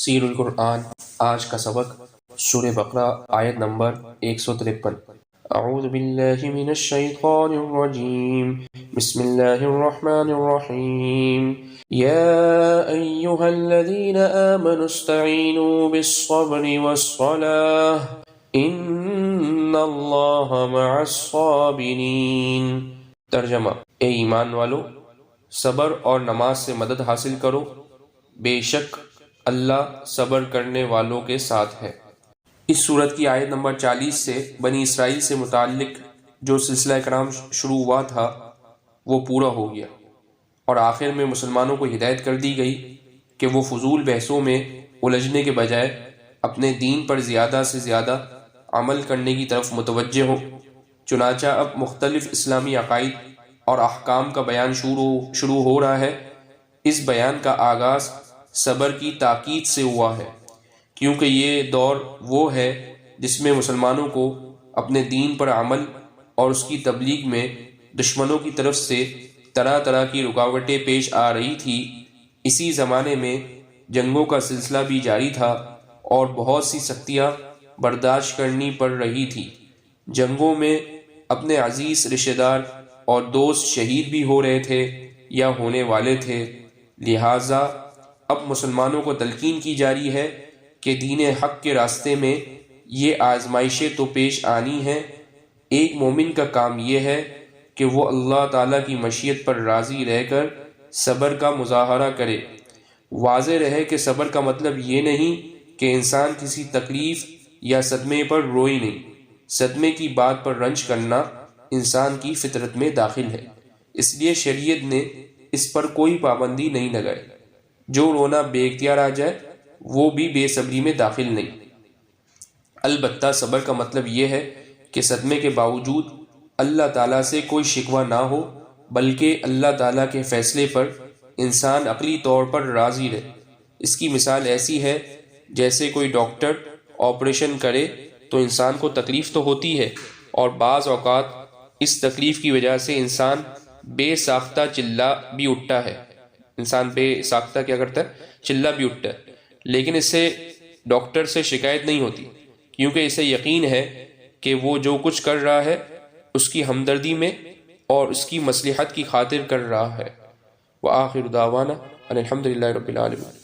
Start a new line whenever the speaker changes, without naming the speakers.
سیر القرآن۔ آج کا سبق سورہ بقرہ آیت نمبر 153۔ اعوذ باللہ من الشیطان الرجیم، بسم اللہ الرحمن الرحیم۔ یا ایہا الذین آمنوا استعینوا بالصبر والصلاة ان اللہ مع الصابرین۔ ترجمہ: اے ایمان والو، صبر اور نماز سے مدد حاصل کرو، بے شک اللہ صبر کرنے والوں کے ساتھ ہے۔ اس سورت کی آیت نمبر 40 سے بنی اسرائیل سے متعلق جو سلسلہ کرام شروع ہوا تھا وہ پورا ہو گیا، اور آخر میں مسلمانوں کو ہدایت کر دی گئی کہ وہ فضول بحثوں میں الجھنے کے بجائے اپنے دین پر زیادہ سے زیادہ عمل کرنے کی طرف متوجہ ہوں۔ چنانچہ اب مختلف اسلامی عقائد اور احکام کا بیان شروع ہو رہا ہے۔ اس بیان کا آغاز صبر کی تاکید سے ہوا ہے، کیونکہ یہ دور وہ ہے جس میں مسلمانوں کو اپنے دین پر عمل اور اس کی تبلیغ میں دشمنوں کی طرف سے طرح طرح کی رکاوٹیں پیش آ رہی تھی۔ اسی زمانے میں جنگوں کا سلسلہ بھی جاری تھا اور بہت سی سختیاں برداشت کرنی پڑ رہی تھی۔ جنگوں میں اپنے عزیز رشتہ دار اور دوست شہید بھی ہو رہے تھے یا ہونے والے تھے، لہٰذا اب مسلمانوں کو تلقین کی جاری ہے کہ دین حق کے راستے میں یہ آزمائشیں تو پیش آنی ہیں۔ ایک مومن کا کام یہ ہے کہ وہ اللہ تعالیٰ کی مشیت پر راضی رہ کر صبر کا مظاہرہ کرے۔ واضح رہے کہ صبر کا مطلب یہ نہیں کہ انسان کسی تکلیف یا صدمے پر روئے نہیں۔ صدمے کی بات پر رنج کرنا انسان کی فطرت میں داخل ہے، اس لیے شریعت نے اس پر کوئی پابندی نہیں لگائی۔ جو رونا بے اختیار آ جائے وہ بھی بے صبری میں داخل نہیں۔ البتہ صبر کا مطلب یہ ہے کہ صدمے کے باوجود اللہ تعالیٰ سے کوئی شکوہ نہ ہو، بلکہ اللہ تعالیٰ کے فیصلے پر انسان عقلی طور پر راضی رہے۔ اس کی مثال ایسی ہے جیسے کوئی ڈاکٹر آپریشن کرے تو انسان کو تکلیف تو ہوتی ہے، اور بعض اوقات اس تکلیف کی وجہ سے انسان بے ساختہ چلا بھی اٹھتا ہے۔ انسان بے ساختہ کیا کرتا ہے؟ چلا بھی اٹھتا ہے، لیکن اس سے ڈاکٹر سے شکایت نہیں ہوتی، کیونککہ اسے یقین ہے کہ وہ جو کچھ کر رہا ہے اس کی ہمدردی میں اور اس کی مصلحت کی خاطر کر رہا ہے۔ وآخر دعوانا ان الحمد للہ رب العالمین۔